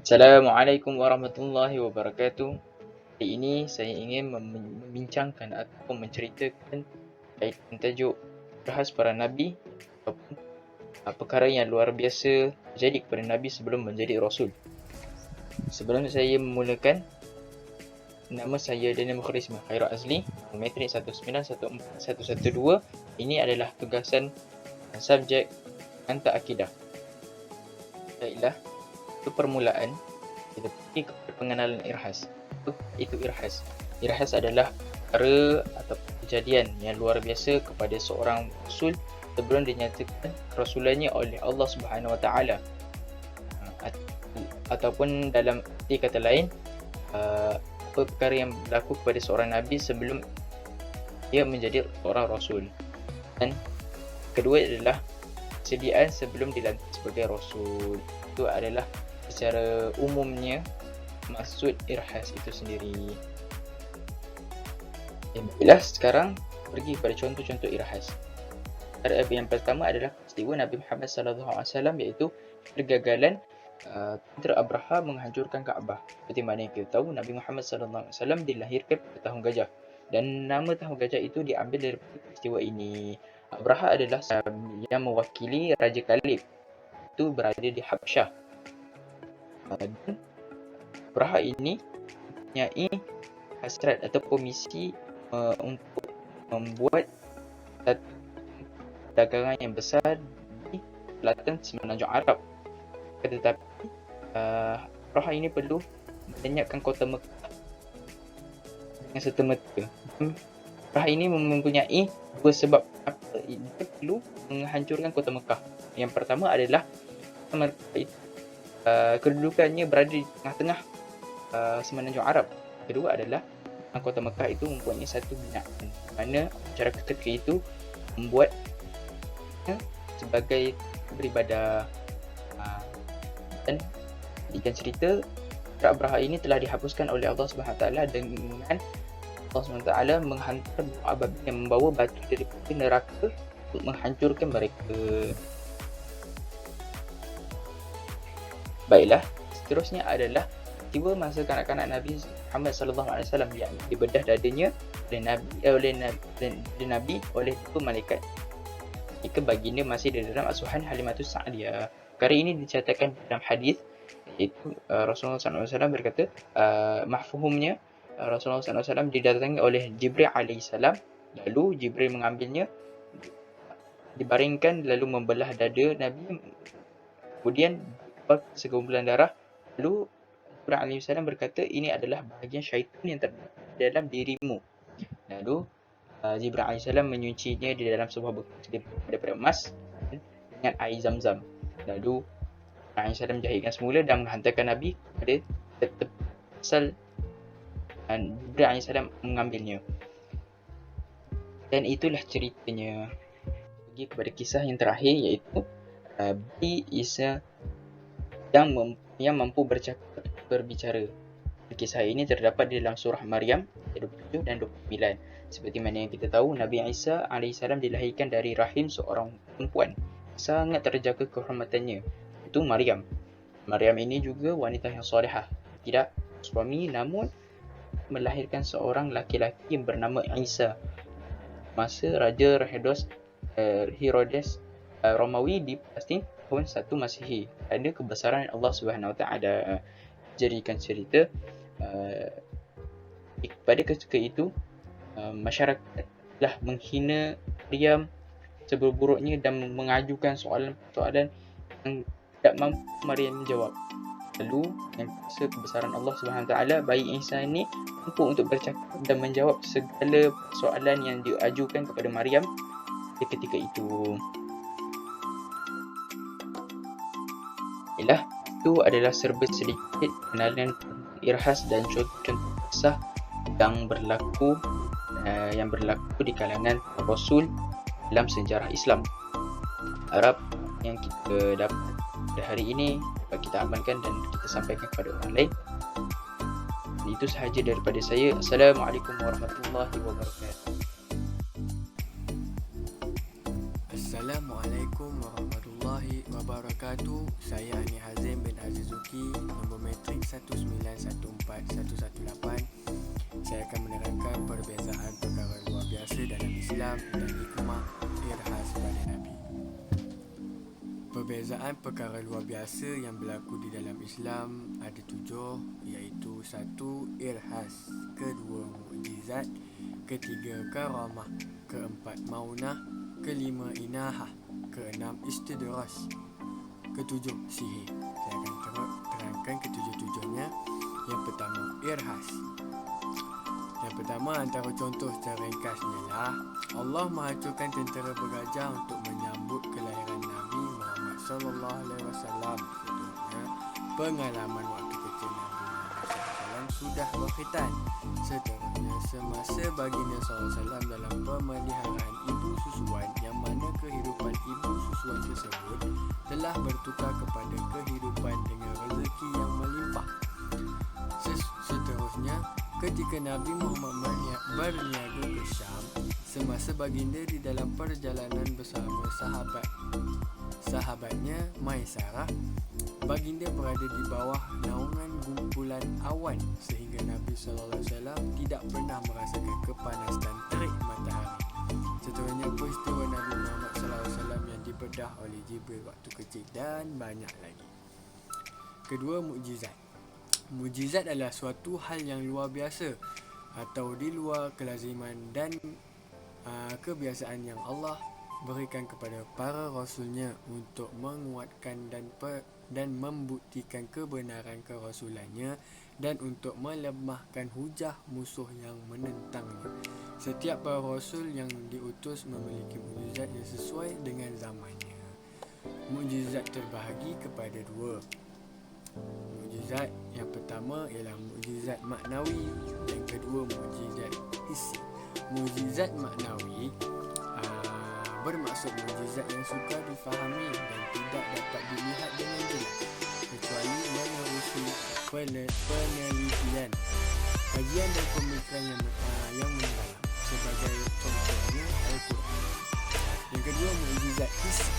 Assalamualaikum warahmatullahi wabarakatuh. Hari ini saya ingin membincangkan atau menceritakan kaitan tajuk rahas para Nabi ataupun perkara yang luar biasa terjadi kepada Nabi sebelum menjadi Rasul. Sebelum saya memulakan, nama saya Daniel Mukhlismah Khairul Azli, Metrik 1914112. Ini adalah tugasan subjek Mantap Akidah. Baiklah, untuk permulaan, kita pergi kepada pengenalan irhas. Itu irhas. Irhas adalah perkara atau kejadian yang luar biasa kepada seorang rasul sebelum dinyatakan kerasulannya oleh Allah Subhanahu Wa Taala. Ataupun dalam arti kata lain, perkara yang berlaku kepada seorang nabi sebelum dia menjadi seorang rasul. Dan kedua adalah persediaan sebelum dilantik sebagai rasul. Itu adalah secara umumnya maksud irhas itu sendiri. Baiklah, sekarang pergi kepada contoh-contoh irhas. Yang pertama adalah peristiwa Nabi Muhammad SAW, iaitu kegagalan tentera Abraha menghancurkan Kaabah. Seperti mana yang kita tahu, Nabi Muhammad SAW dilahirkan pada tahun gajah, dan nama tahun gajah itu diambil dari peristiwa ini. Abraha adalah yang mewakili Raja Kalib, itu berada di Habsyah. Dan Abraha ini mempunyai hasrat atau misi untuk membuat dagangan yang besar di selatan semenanjung Arab. Tetapi Abraha ini perlu melenyapkan kota Mekah dengan serta-merta. Abraha ini mempunyai dua sebab apa dia perlu menghancurkan kota Mekah. Yang pertama adalah kedudukannya berada di tengah-tengah semenanjung Arab. Kedua adalah kota Mekah itu mempunyai satu binaan, mana masyarakat ketika itu membuat sebagai beribadah. Dan ikan cerita Abraha ini telah dihapuskan oleh Allah SWT dengan Allah SWT menghantar buah ababil yang membawa batu daripada neraka untuk menghancurkan mereka. Baiklah, seterusnya adalah tiba masa kanak-kanak Nabi Muhammad SAW yang dibedah dadanya oleh Nabi oleh dua malaikat. Jika baginda masih di dalam asuhan Halimatus Sa'diyah. Perkara ini dicatatkan dalam hadis, iaitu Rasulullah SAW berkata, mahfuhumnya Rasulullah SAW didatangi oleh Jibril AS, lalu Jibril mengambilnya, dibaringkan lalu membelah dada Nabi, kemudian segumpulan darah. Lalu Jibril AS berkata, ini adalah bahagian syaitan yang terdapat dalam dirimu. Lalu Jibril AS menyucinya di dalam sebuah bekas daripada emas dengan air Zam-Zam. Lalu Jibril AS menjahitkan semula dan menghantarkan Nabi kepada asal, dan Jibril AS mengambilnya. Dan itulah ceritanya. Pergi kepada kisah yang terakhir, iaitu Nabi Isa yang mampu berbicara. Kisah ini terdapat di dalam surah Maryam 27 dan 29. Seperti mana yang kita tahu, Nabi Isa AS dilahirkan dari rahim seorang perempuan sangat terjaga kehormatannya, itu Maryam. Maryam ini juga wanita yang solehah, tidak suami, namun melahirkan seorang laki-laki yang bernama Isa. Masa Raja Herodes Romawi di Palestin tahun 1 Masihi. Ada kebesaran Allah Subhanahu Wa Taala. Jadikan cerita pada ketika itu masyarakat telah menghina Maryam seburuk-buruknya dan mengajukan soalan-soalan yang tidak mampu Maryam menjawab. Lalu yang kuasa kebesaran Allah Subhanahu Wa Taala, bayi Isa ini mampu untuk bercakap dan menjawab segala soalan yang diajukan kepada Maryam di ketika itu. Ialah itu adalah serba sedikit kenalan irhas dan contoh kisah yang berlaku di kalangan Rasul dalam sejarah Islam. Harap yang kita dapat pada hari ini dapat kita amalkan dan kita sampaikan kepada orang lain. Itu sahaja daripada saya. Assalamualaikum warahmatullahi wabarakatuh. Assalamualaikum warahmatullahi wabarakatuh. Saya Ani Hazim bin Azizuki, nombor metrik 1914118. Saya akan menerangkan perbezaan perkara luar biasa dalam Islam dan hikmah irhas pada Nabi. Perbezaan perkara luar biasa yang berlaku di dalam Islam ada 7, iaitu 1. Irhas, 2. Mukjizat, 3. Karamah, 4. Maunah, 5. Inahah, 6. Istidraj, 7. Sihir. Saya akan terangkan ketujuh-tujuhnya. Yang pertama, irhas. Yang pertama, antara contoh secara ringkas ialah Allah menghancurkan tentera bergajah untuk menyambut kelahiran Nabi Muhammad sallallahu alaihi wasallam. Seterusnya, pengalaman waktu kecil Nabi Muhammad SAW sudah berkhitan. Seterusnya, semasa baginda SAW dalam pemeliharaan ibu susuan, yang mana kehidupan ibu susuan tersebut telah bertukar kepada kehidupan dengan rezeki yang melimpah. Seterusnya, ketika Nabi Muhammad berniaga ke Syam, semasa baginda di dalam perjalanan bersama sahabatnya Maisarah, baginda berada di bawah naungan gumpulan awan sehingga Nabi SAW tidak pernah merasakan kepanasan terik matahari. Seterusnya, peristiwa Nabi Muhammad SAW yang dibedah oleh Jibril waktu kecil dan banyak lagi. Kedua, mukjizat. Mukjizat adalah suatu hal yang luar biasa atau di luar kelaziman dan kebiasaan yang Allah berikan kepada para rasulnya untuk menguatkan dan membuktikan kebenaran kerasulannya dan untuk melemahkan hujah musuh yang menentangnya. Setiap para rasul yang diutus memiliki mukjizat yang sesuai dengan zamannya. Mukjizat terbahagi kepada 2. Mukjizat yang pertama ialah mukjizat maknawi, yang kedua mukjizat hissi. Mukjizat maknawi bermaksud mukjizat yang sukar difahami dan tidak dapat dilihat dengan jelas kecuali menerusi penelitian, kajian dan pemikiran yang mendalam, sebagai contohnya Al-Quran. Yang kedua, mukjizat hissi.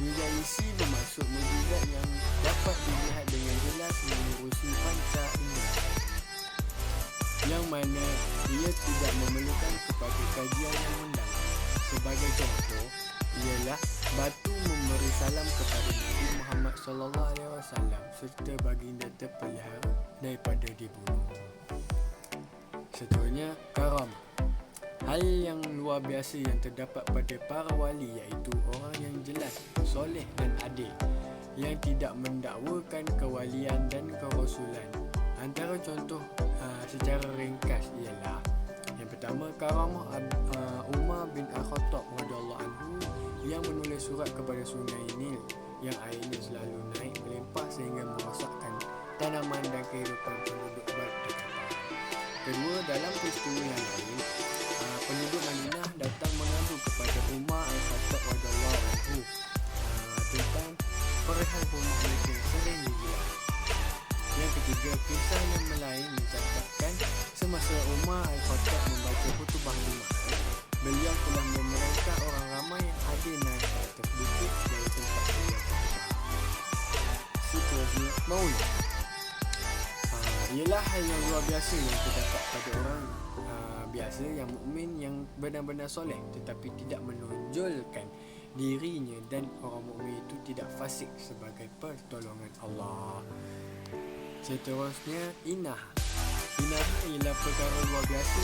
Mukjizat hissi bermaksud mukjizat yang dapat dilihat dengan jelas menerusi panca indera, yang mana ia tidak memerlukan kepada kajian yang mendalam. Sebagai contoh ialah batu memberi salam kepada Nabi Muhammad SAW serta baginda terpelihara daripada dibunuh. Seterusnya, karamah. Hal yang luar biasa yang terdapat pada para wali, iaitu orang yang jelas, soleh dan adil, yang tidak mendakwakan kewalian dan kerasulan. Antara contoh secara ringkas ialah yang pertama, karamah Umar bin Al-Khattab radhiyallahu anhu yang menulis surat kepada sungai Nil yang airnya selalu naik melimpah sehingga merosakkan tanaman dan kehidupan penduduk berdekatan. Kedua, dalam peristiwa yang lain, penduduk Madinah datang mengadu kepada Umar Al-Khattab radhiyallahu anhu tentang perihal rumah mereka yang sering digilai. Yang ketiga, kisah yang lain mencatatkan semasa Umar Al-Khattab membaca khutbah Jumaat, beliau telah memerintah orang ramai yang hadir naik ke atas bukit dari tempat beliau khutbah. Seterusnya, maulid. Ialah hal yang luar biasa yang terdapat pada orang biasa yang mukmin yang benar-benar soleh tetapi tidak menonjolkan dirinya, dan orang mukmin itu tidak fasik sebagai pertolongan Allah. Seterusnya, inah. Inah ialah perkara luar biasa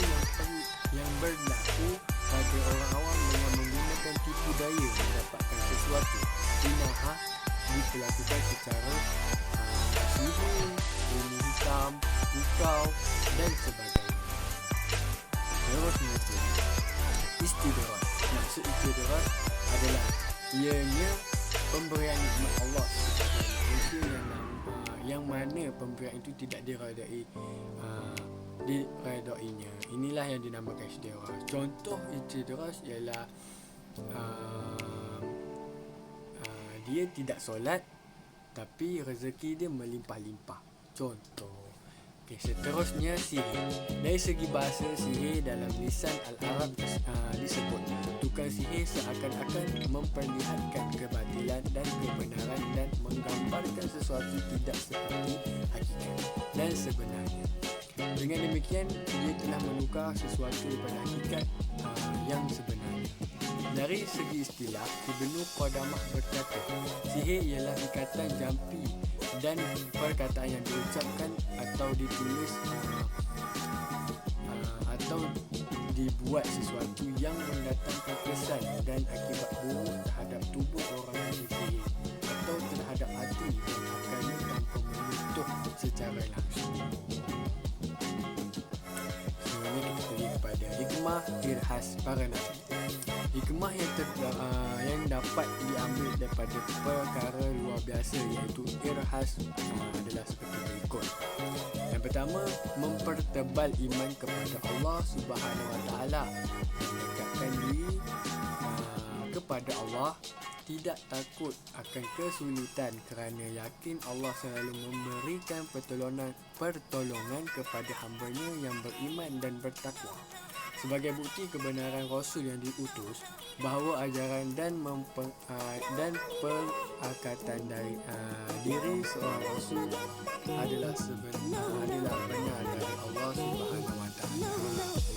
yang berlaku pada orang awam dengan menggunakan tipu daya mendapatkan sesuatu. Inah dilakukan secara sihir, ilmu hitam, kukau dan sebagainya. Seterusnya, istidraj. Maksud istidraj adalah ianya pemberian nikmat Allah kepada manusia yang mana pemberian itu tidak diredainya. Inilah yang dinamakan istidraj. Contoh istidraj ialah dia tidak solat tapi rezeki dia melimpah-limpah. Contoh. Seterusnya, sihir. Dari segi bahasa, sihir dalam lisan Al-Arab disebut tukang sihir seakan-akan memperlihatkan kebatilan dan kebenaran dan menggambarkan sesuatu tidak seperti hakikat dan sebenarnya. Dengan demikian, dia telah menukar sesuatu daripada hakikat yang sebenarnya. Dari segi istilah, Ibnu Qudamah berkata, sihir ialah ikatan jampi dan perkataan yang diucapkan atau ditulis atau dibuat sesuatu yang mendatangkan kesan dan akibat buruk terhadap tubuh orang yang disihir atau terhadap hati dan akalnya tanpa menyentuh secara langsung. Sebenarnya kita pergi kepada hikmah irhas para nabi. Hikmah yang dapat diambil daripada perkara luar biasa iaitu irhas adalah seperti berikut. Yang pertama, mempertebal iman kepada Allah Subhanahu Wa Taala, mendekatkan diri kepada Allah, tidak takut akan kesulitan kerana yakin Allah selalu memberikan pertolongan kepada hamba-Nya yang beriman dan bertakwa. Sebagai bukti kebenaran Rasul yang diutus, bahawa ajaran dan pengangkatan dari diri seorang Rasul adalah benar dari Allah Subhanahu Wa Taala.